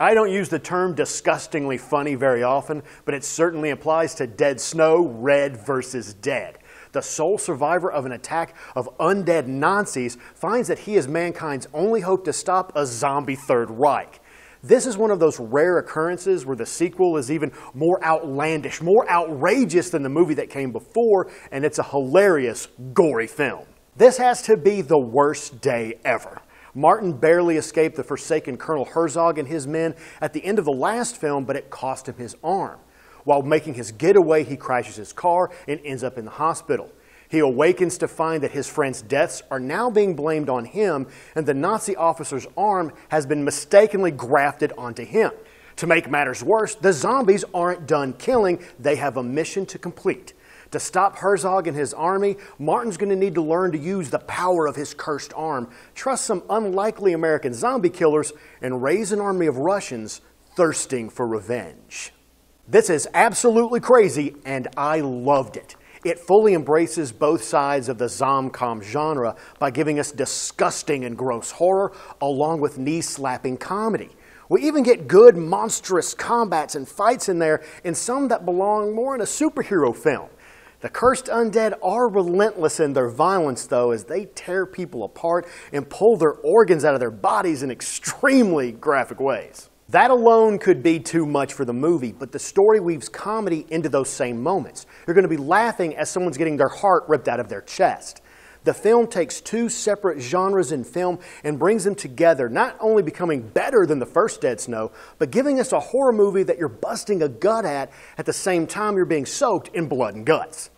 I don't use the term disgustingly funny very often, but it certainly applies to Dead Snow, Red versus Dead. The sole survivor of an attack of undead Nazis finds that he is mankind's only hope to stop a zombie Third Reich. This is one of those rare occurrences where the sequel is even more outlandish, more outrageous than the movie that came before, and it's a hilarious, gory film. This has to be the worst day ever. Martin barely escaped the forsaken Colonel Herzog and his men at the end of the last film, but it cost him his arm. While making his getaway, he crashes his car and ends up in the hospital. He awakens to find that his friend's deaths are now being blamed on him, and the Nazi officer's arm has been mistakenly grafted onto him. To make matters worse, the zombies aren't done killing, they have a mission to complete. To stop Herzog and his army, Martin's going to need to learn to use the power of his cursed arm, trust some unlikely American zombie killers, and raise an army of Russians thirsting for revenge. This is absolutely crazy, and I loved it. It fully embraces both sides of the zom-com genre by giving us disgusting and gross horror along with knee-slapping comedy. We even get good, monstrous combats and fights in there, and some that belong more in a superhero film. The cursed undead are relentless in their violence, though, as they tear people apart and pull their organs out of their bodies in extremely graphic ways. That alone could be too much for the movie, but the story weaves comedy into those same moments. You're going to be laughing as someone's getting their heart ripped out of their chest. The film takes two separate genres in film and brings them together, not only becoming better than the first Dead Snow, but giving us a horror movie that you're busting a gut at the same time you're being soaked in blood and guts.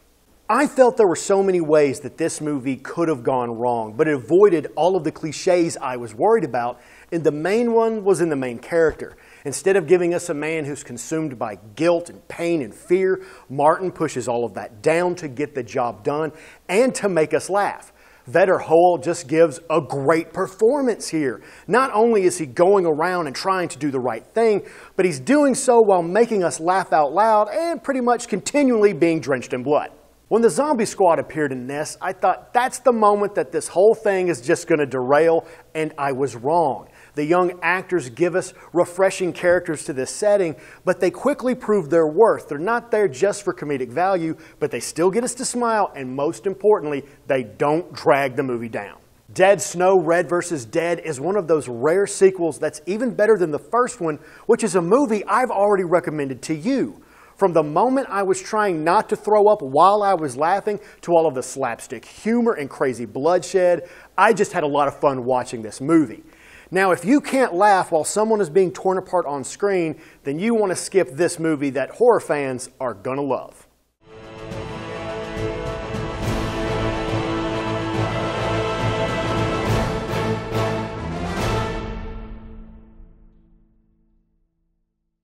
I felt there were so many ways that this movie could have gone wrong, but it avoided all of the cliches I was worried about, and the main one was in the main character. Instead of giving us a man who's consumed by guilt and pain and fear, Martin pushes all of that down to get the job done and to make us laugh. Vedder Hoel just gives a great performance here. Not only is he going around and trying to do the right thing, but he's doing so while making us laugh out loud and pretty much continually being drenched in blood. When the zombie squad appeared in this, I thought that's the moment that this whole thing is just going to derail, and I was wrong. The young actors give us refreshing characters to this setting, but they quickly prove their worth. They're not there just for comedic value, but they still get us to smile, and most importantly, they don't drag the movie down. Dead Snow, Red vs. Dead is one of those rare sequels that's even better than the first one, which is a movie I've already recommended to you. From the moment I was trying not to throw up while I was laughing to all of the slapstick humor and crazy bloodshed, I just had a lot of fun watching this movie. Now, if you can't laugh while someone is being torn apart on screen, then you want to skip this movie that horror fans are gonna love.